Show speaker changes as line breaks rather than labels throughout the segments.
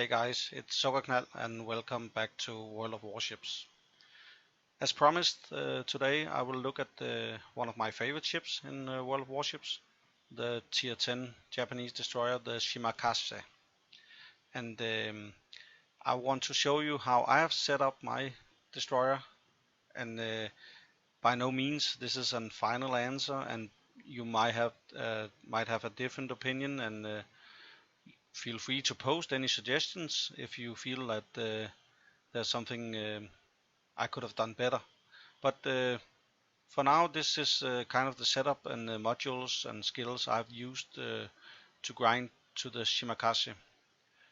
Hey guys, it's Sukkerknald and welcome back to World of Warships. As promised, today I will look at one of my favorite ships in World of Warships, the Tier 10 Japanese destroyer, the Shimakaze. And I want to show you how I have set up my destroyer. And by no means this is a final answer, and you might have a different opinion. And feel free to post any suggestions if you feel that there's something I could have done better. But for now, this is kind of the setup and the modules and skills I've used to grind to the Shimakaze.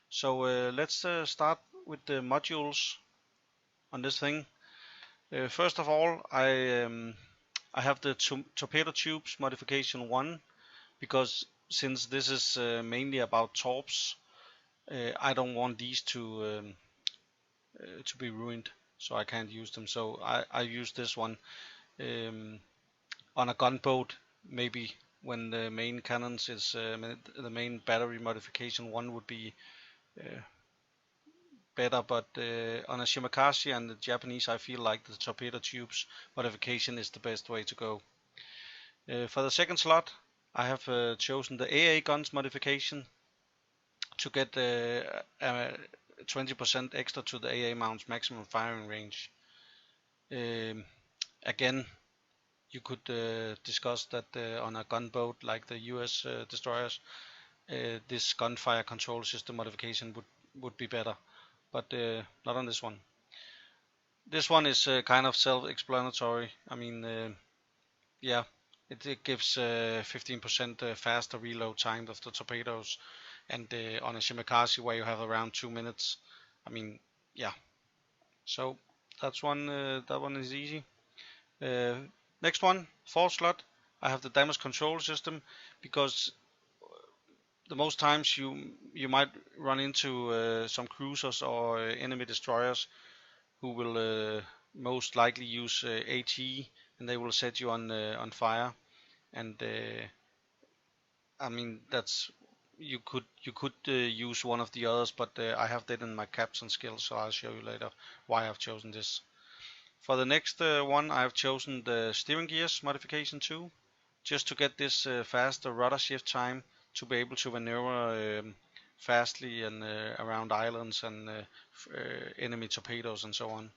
So let's start with the modules on this thing. First of all, I have the torpedo tubes modification 1, because since this is mainly about torps, I don't want these to be ruined, so I can't use them. So I use this one on a gunboat, maybe when the main cannons is the main battery modification 1 would be better, but on a Shimakaze and the Japanese, I feel like the torpedo tubes modification is the best way to go. For the second slot, I have chosen the AA guns modification to get 20% extra to the AA mount's maximum firing range. Again, you could discuss that on a gunboat like the US destroyers, this gunfire control system modification would be better, but not on this one. This one is kind of self-explanatory. I mean, yeah, it gives 15% faster reload time of the torpedoes, and on a Shimakaze where you have around 2 minutes, I mean, yeah. So that's one. That one is easy. Next one, fourth slot, I have the damage control system, because the most times you might run into some cruisers or enemy destroyers who will most likely use AT, and they will set you on fire. And I mean, that's you could use one of the others, but I have that in my captain skill, so I'll show you later why I've chosen this. For the next one, I've chosen the steering gears modification 2, just to get this faster rudder shift time to be able to maneuver fastly and around islands and enemy torpedoes and so on.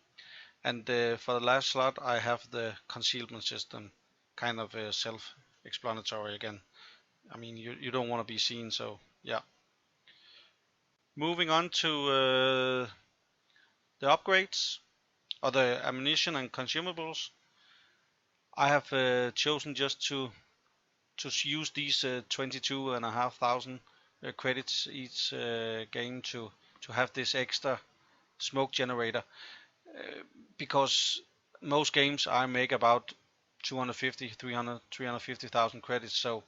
And for the last slot, I have the concealment system, kind of self-explanatory again. I mean, you don't want to be seen, so yeah. Moving on to the upgrades, or the ammunition and consumables. I have chosen just to use these 22,500 credits each game to have this extra smoke generator, because most games I make about 250, 300, 350,000 credits. So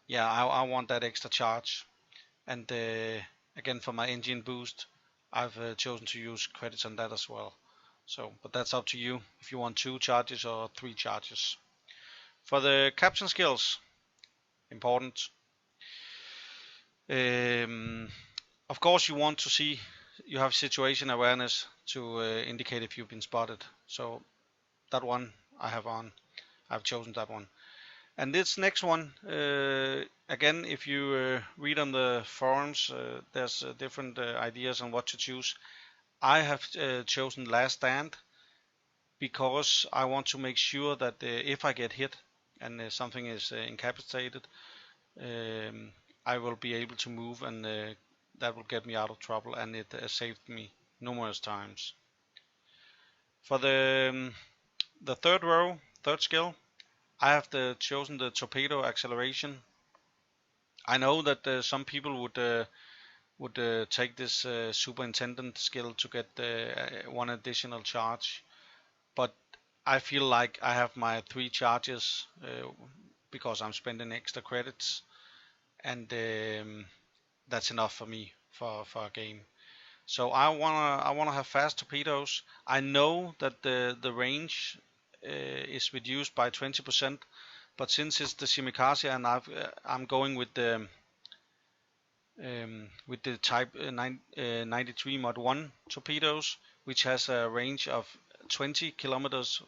yeah, I want that extra charge. And again, for my engine boost, I've chosen to use credits on that as well. So, but that's up to you if you want 2 charges or 3 charges. For the captain skills, important. Of course, you want to see you have situation awareness to indicate if you've been spotted. So that one I have on. I've chosen that one. And this next one, again, if you read on the forums, there's different ideas on what to choose. I have chosen Last Stand, because I want to make sure that if I get hit and something is incapacitated, I will be able to move, and that will get me out of trouble, and it saved me numerous times. For the third row, third skill, I have chosen the torpedo acceleration. I know that some people would take this superintendent skill to get one additional charge, but I feel like I have my 3 charges because I'm spending extra credits, and that's enough for me for a game. So I wanna have fast torpedoes. I know that the range is reduced by 20%, but since it's the Shimakaze and I'm going with the with the Type 93 Mod 1 torpedoes, which has a range of 20 kilometers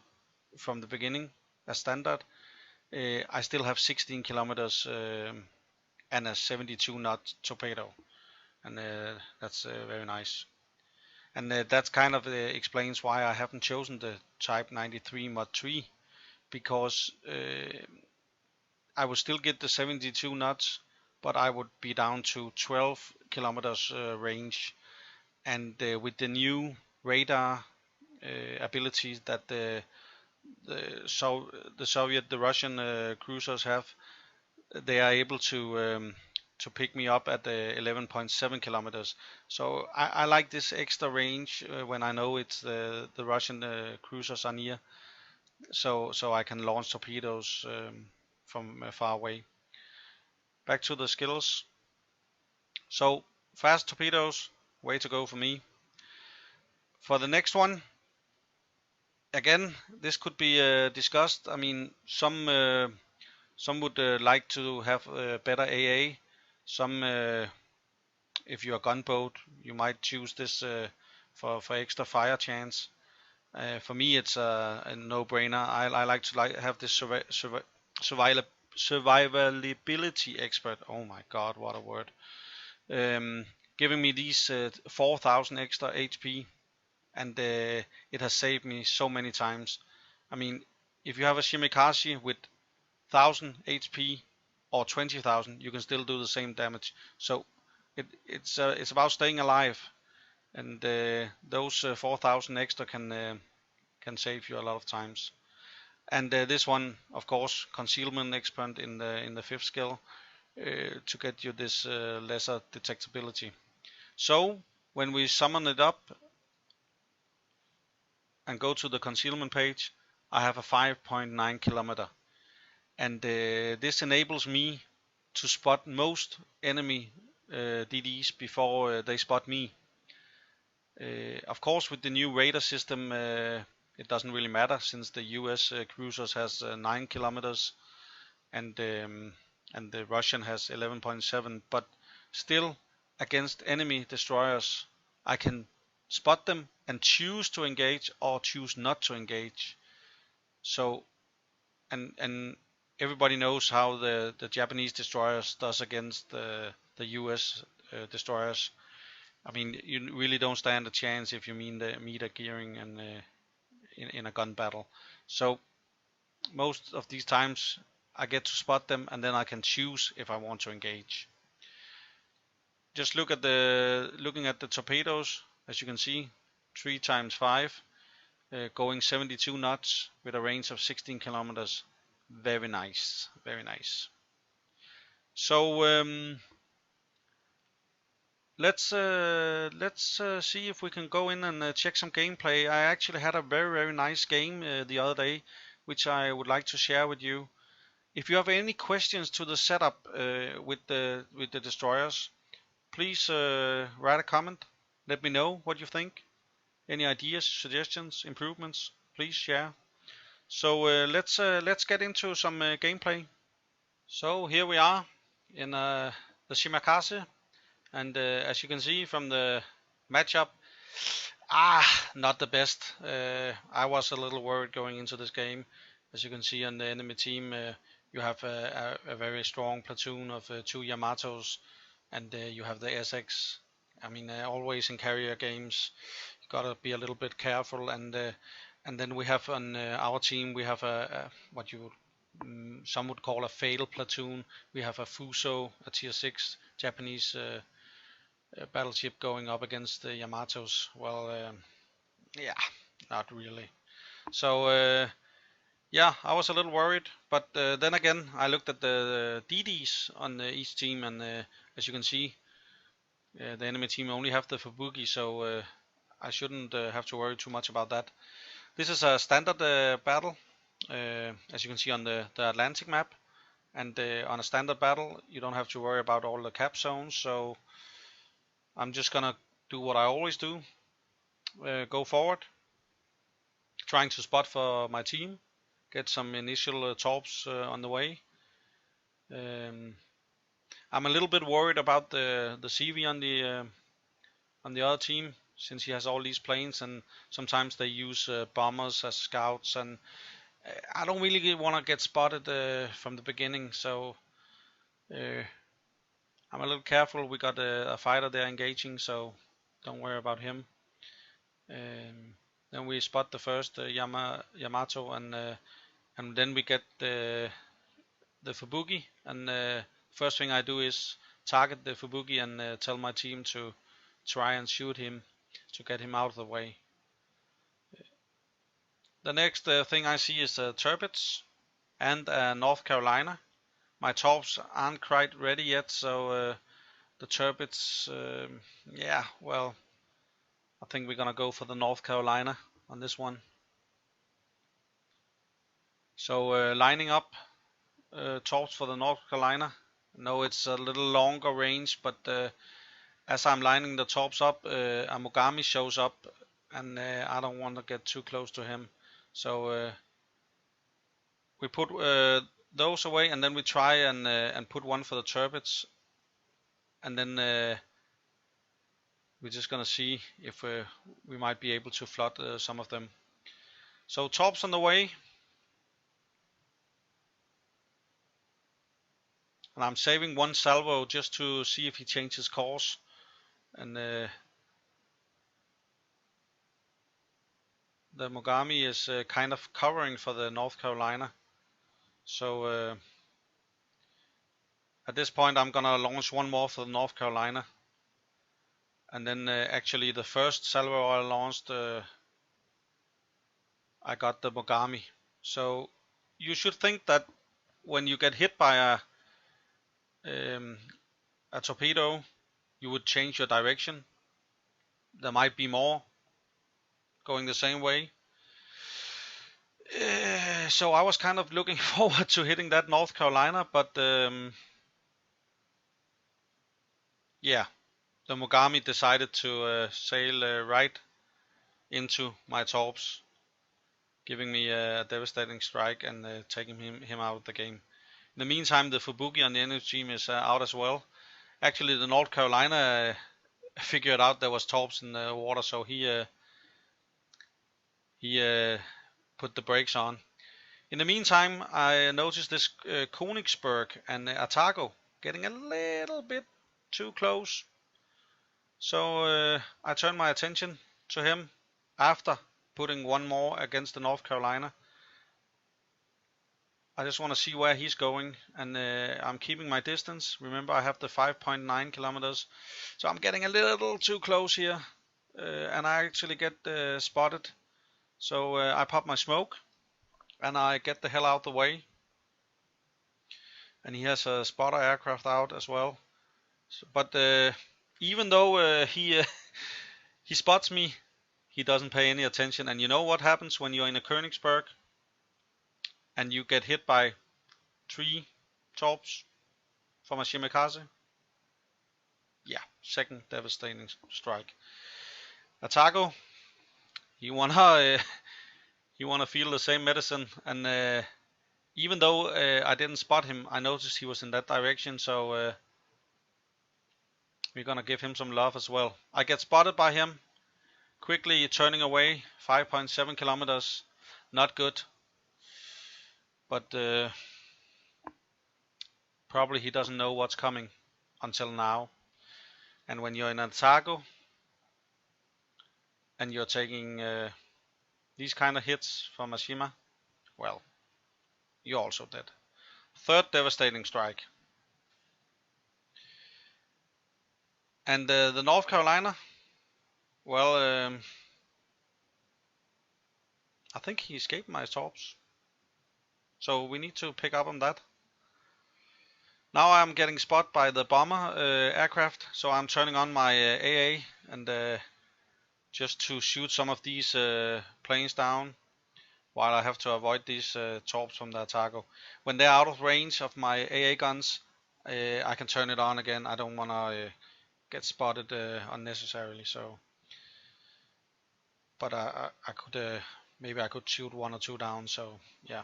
from the beginning as standard. I still have 16 kilometers and a 72 knot torpedo, and that's very nice. And that kind of explains why I haven't chosen the Type 93 Mod 3, because I would still get the 72 knots, but I would be down to 12 kilometers range. And with the new radar abilities that the Russian cruisers have, they are able to pick me up at 11.7 kilometers. So I like this extra range when I know it's the Russian cruisers are near, so I can launch torpedoes from far away. Back to the skills. So fast torpedoes, way to go for me. For the next one, again, this could be discussed. I mean, some would like to have better AA. Some, if you're a gunboat, you might choose this for extra fire chance. For me, it's a no-brainer. I like to have this survivability expert. Oh my God, what a word! Giving me these 4,000 extra HP, and it has saved me so many times. I mean, if you have a Shimakaze with 1,000 HP or 20,000, you can still do the same damage. So it's about staying alive, and those 4,000 extra can save you a lot of times. And this one, of course, concealment expert in the fifth skill to get you this lesser detectability. So when we summon it up and go to the concealment page, I have a 5.9 kilometer, and this enables me to spot most enemy DDs before they spot me. Of course, with the new radar system, it doesn't really matter, since the US cruisers has 9 kilometers and the Russian has 11.7, but still, against enemy destroyers, I can spot them and choose to engage or choose not to engage. So, and everybody knows how the Japanese destroyers does against the US destroyers. I mean, you really don't stand a chance if you meet a gearing and in a gun battle. So most of these times I get to spot them, and then I can choose if I want to engage. Just looking at the torpedoes, as you can see, 3 times 5, going 72 knots with a range of 16 kilometers. Very nice, very nice. So let's see if we can go in and check some gameplay. I actually had a very nice game the other day, which I would like to share with you. If you have any questions to the setup with the destroyers, please write a comment. Let me know what you think. Any ideas, suggestions, improvements, please share. So let's get into some gameplay. So here we are in the Shimakaze, and as you can see from the matchup, not the best. I was a little worried going into this game. As you can see on the enemy team, you have a very strong platoon of 2 Yamatos, and you have the SX. I mean, always in carrier games, you gotta be a little bit careful. And then we have on our team, we have a what you some would call a fail platoon. We have a Fuso, a tier 6 Japanese battleship going up against the Yamatos. Well, yeah, not really. So yeah, I was a little worried, but then again, I looked at the DDs on each team, and as you can see, the enemy team only have the Fubuki, so I shouldn't have to worry too much about that. This is a standard battle, as you can see on the Atlantic map, and on a standard battle, you don't have to worry about all the cap zones, so I'm just gonna do what I always do, go forward, trying to spot for my team, get some initial torps on the way. I'm a little bit worried about the CV on the other team, since he has all these planes, and sometimes they use bombers as scouts, and I don't really want to get spotted from the beginning, so uh, I'm a little careful. We got a fighter there engaging, so don't worry about him. Then we spot the first Yamato, and then we get the Fubuki, and first thing I do is target the Fubuki and tell my team to try and shoot him to get him out of the way. The next thing I see is Turbits and North Carolina. My torps aren't quite ready yet, so the Turbits, yeah, well, I think we're gonna go for the North Carolina on this one. So lining up torps for the North Carolina. No, it's a little longer range, but as I'm lining the torps up, a Mogami shows up, and I don't want to get too close to him. So we put those away, and then we try and put one for the Turbits, and then we're just gonna see if we might be able to flood some of them. So torps on the way, and I'm saving one salvo just to see if he changes course, and the Mogami is kind of covering for the North Carolina. So at this point I'm gonna launch one more for the North Carolina, and then actually the first salvo I launched, I got the Mogami. So you should think that when you get hit by a torpedo, you would change your direction. There might be more going the same way. So I was kind of looking forward to hitting that North Carolina, but yeah, the Mogami decided to sail right into my torps, giving me a devastating strike and taking him out of the game. In the meantime, the Fubuki on the enemy team is out as well. Actually, the North Carolina figured out there was torps in the water, so he put the brakes on. In the meantime, I noticed this Königsberg and Atago getting a little bit too close. So I turned my attention to him after putting one more against the North Carolina. I just want to see where he's going, and I'm keeping my distance. Remember, I have the 5.9 kilometers, so I'm getting a little too close here, and I actually get spotted. So I pop my smoke, and I get the hell out the way. And he has a spotter aircraft out as well. So, but even though he he spots me, he doesn't pay any attention. And you know what happens when you're in a Königsberg and you get hit by 3 torps from a Shimakaze? Yeah, second devastating strike. Atago, he wanna he wanna feel the same medicine, and even though I didn't spot him, I noticed he was in that direction, so we're gonna give him some love as well. I get spotted by him, quickly turning away, 5.7 kilometers, not good, but probably he doesn't know what's coming until now. And when you're in Atago and you're taking these kind of hits from Ashima, well, you're also dead. Third devastating strike. And the North Carolina, well, I think he escaped my torps. So we need to pick up on that. Now I'm getting spotted by the bomber aircraft, so I'm turning on my AA and just to shoot some of these planes down, while I have to avoid these torps from the Atago. When they're out of range of my AA guns, I can turn it on again. I don't want to get spotted unnecessarily. So, but I could maybe I could shoot 1 or 2 down. So yeah.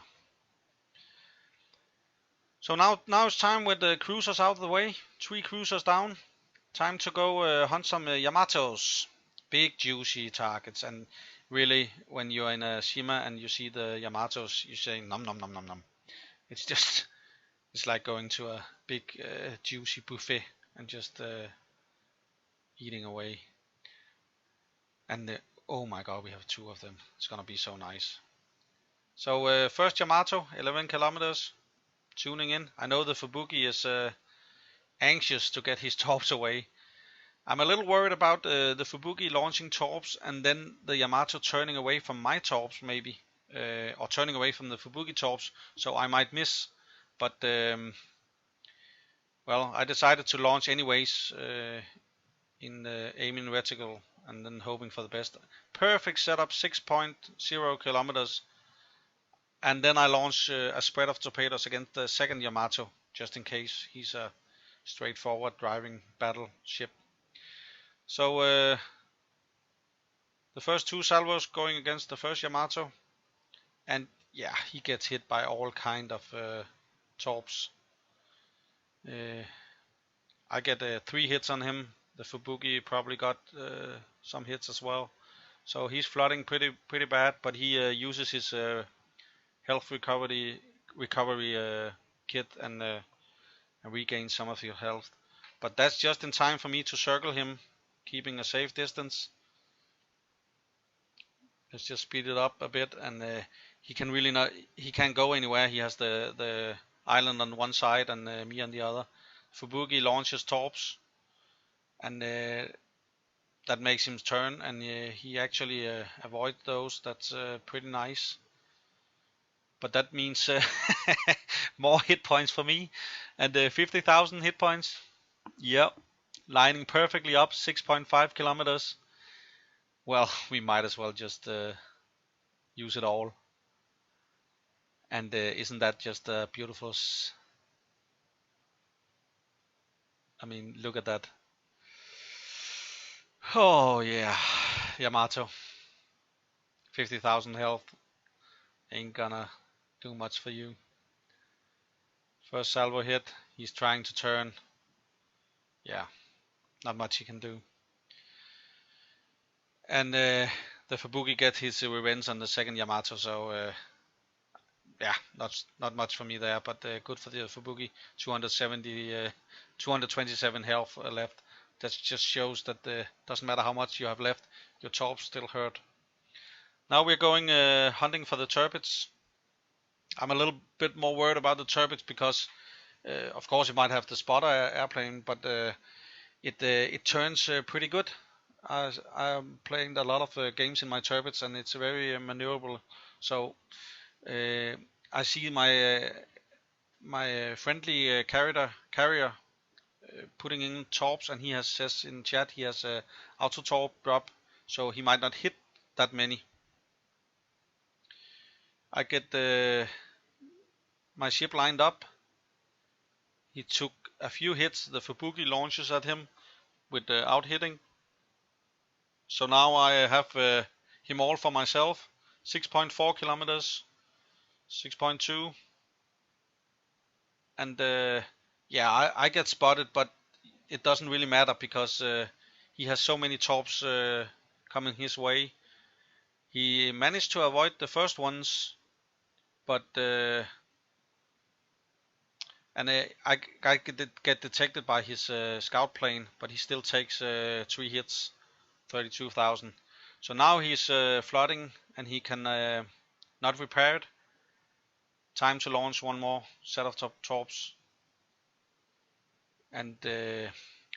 So now it's time with the cruisers out of the way. 3 cruisers down. Time to go hunt some Yamatos. Big juicy targets, and really when you're in a Shima and you see the Yamatos, you say nom nom nom nom nom. It's just it's like going to a big juicy buffet and just eating away. And oh my god, we have 2 of them. It's gonna be so nice. So first Yamato, 11 kilometers, tuning in. I know the Fubuki is anxious to get his torps away. I'm a little worried about the Fubuki launching torps and then the Yamato turning away from my torps maybe, or turning away from the Fubuki torps, so I might miss. But well, I decided to launch anyways in aiming vertical and then hoping for the best. Perfect setup, 6.0 kilometers, and then I launch a spread of torpedoes against the second Yamato just in case he's a straightforward driving battleship. So the first 2 salvos going against the first Yamato, and yeah, he gets hit by all kind of torps. I get 3 hits on him. The Fubuki probably got some hits as well. So he's flooding pretty bad, but he uses his health recovery kit and regains some of his health. But that's just in time for me to circle him, keeping a safe distance. Let's just speed it up a bit, and he can really not. He can't go anywhere. He has the island on one side and me on the other. Fubuki launches torps, and that makes him turn, and he actually avoids those. That's pretty nice. But that means more hit points for me, and 50,000 hit points. Yep, lining perfectly up, 6.5 kilometers. Well, we might as well just use it all. And isn't that just beautiful? I mean, look at that. Oh yeah, Yamato. 50,000 health ain't gonna do much for you. First salvo hit. He's trying to turn. Yeah, not much he can do. And the Fubuki gets his revenge on the second Yamato, so yeah, not much for me there, but good for the Fubuki. 227 health left. That just shows that doesn't matter how much you have left, your torps still hurt. Now we're going hunting for the turrets. I'm a little bit more worried about the turrets because, of course, you might have the spotter airplane, but it turns pretty good. I'm playing a lot of games in my turrets, and it's very maneuverable. So I see my friendly carrier putting in torps, and he says in chat he has a auto torp drop, so he might not hit that many. I get my ship lined up. He took a few hits. The Fubuki launches at him without hitting. So now I have him all for myself. 6.4 kilometers, 6.2, and yeah, I get spotted, but it doesn't really matter because he has so many torps coming his way. He managed to avoid the first ones, but and I get detected by his scout plane, but he still takes 3 hits, 32,000. So now he's flooding and he can not repair it. Time to launch one more set of torps. And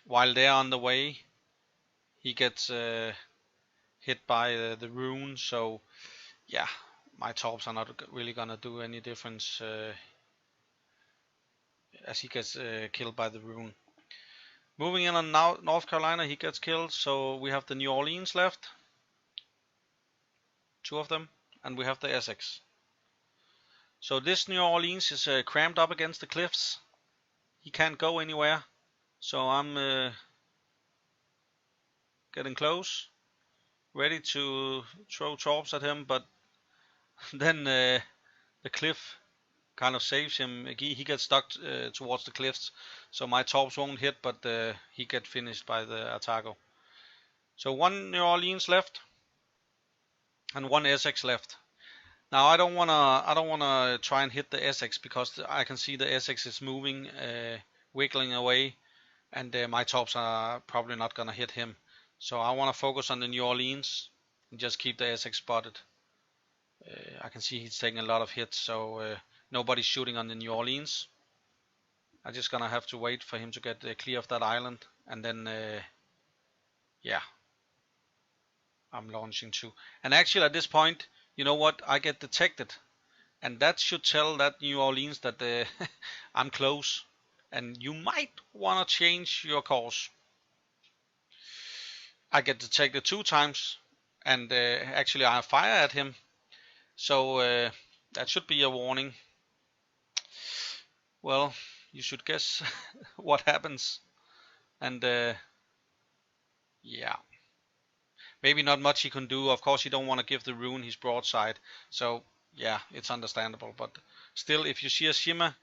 while they're on the way, he gets hit by the rune. So yeah, my torps are not really gonna do any difference as he gets killed by the rune. Moving in on North Carolina, he gets killed. So we have the New Orleans left, 2 of them, and we have the Essex. So this New Orleans is crammed up against the cliffs. He can't go anywhere. So I'm getting close, ready to throw torps at him, but then the cliff kind of saves him. He gets stuck towards the cliffs, so my torps won't hit, but he gets finished by the Atago. So 1 New Orleans left and 1 Essex left. Now I don't wanna try and hit the Essex because I can see the Essex is moving, wiggling away, and my torps are probably not gonna hit him. So I want to focus on the New Orleans and just keep the Essex spotted. I can see he's taking a lot of hits, so nobody's shooting on the New Orleans. I'm just gonna have to wait for him to get clear of that island, and then yeah, I'm launching too. And actually at this point, you know what? I get detected, and that should tell that New Orleans that I'm close, and you might want to change your course. I get detected 2 times, and actually I fire at him, so that should be a warning. Well, you should guess what happens, and yeah, maybe not much he can do. Of course, you don't want to give the rune his broadside, so yeah, it's understandable. But still, if you see a shimmer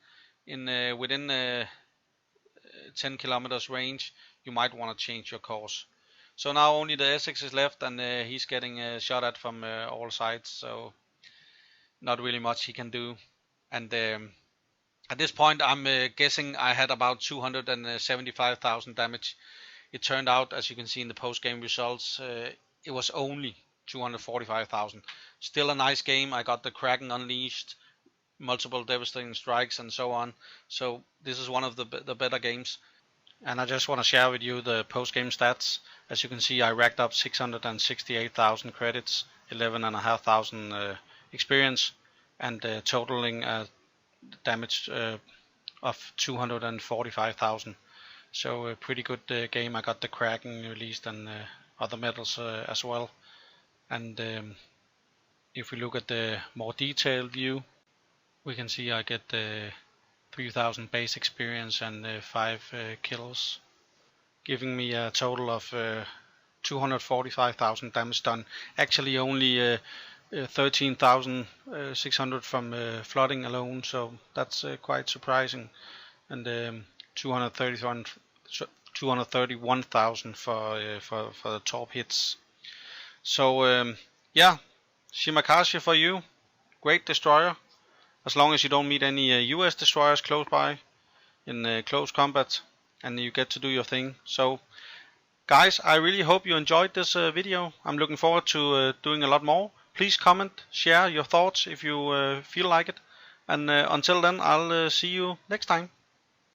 in within 10 kilometers range, you might want to change your course. So now only the Essex is left, and he's getting shot at from all sides, so not really much he can do. And at this point, I'm guessing I had about 275,000 damage. It turned out, as you can see in the post-game results, it was only 245,000. Still a nice game. I got the Kraken unleashed, multiple devastating strikes, and so on. So this is one of the better games. And I just want to share with you the post-game stats. As you can see, I racked up 668,000 credits, 11,500 experience, and totaling damage of 245,000. So a pretty good game. I got the Kraken released and other medals as well. And if we look at the more detailed view, we can see I get 3,000 base experience and 5 kills, giving me a total of 245,000 damage done. Actually only 13,600 from flooding alone, so that's quite surprising. And 231,000 for the top hits. So yeah, Shimakaze for you. Great destroyer. As long as you don't meet any US destroyers close by in close combat, and you get to do your thing. So guys, I really hope you enjoyed this video. I'm looking forward to doing a lot more. Please comment, share your thoughts if you feel like it. And until then, I'll see you next time.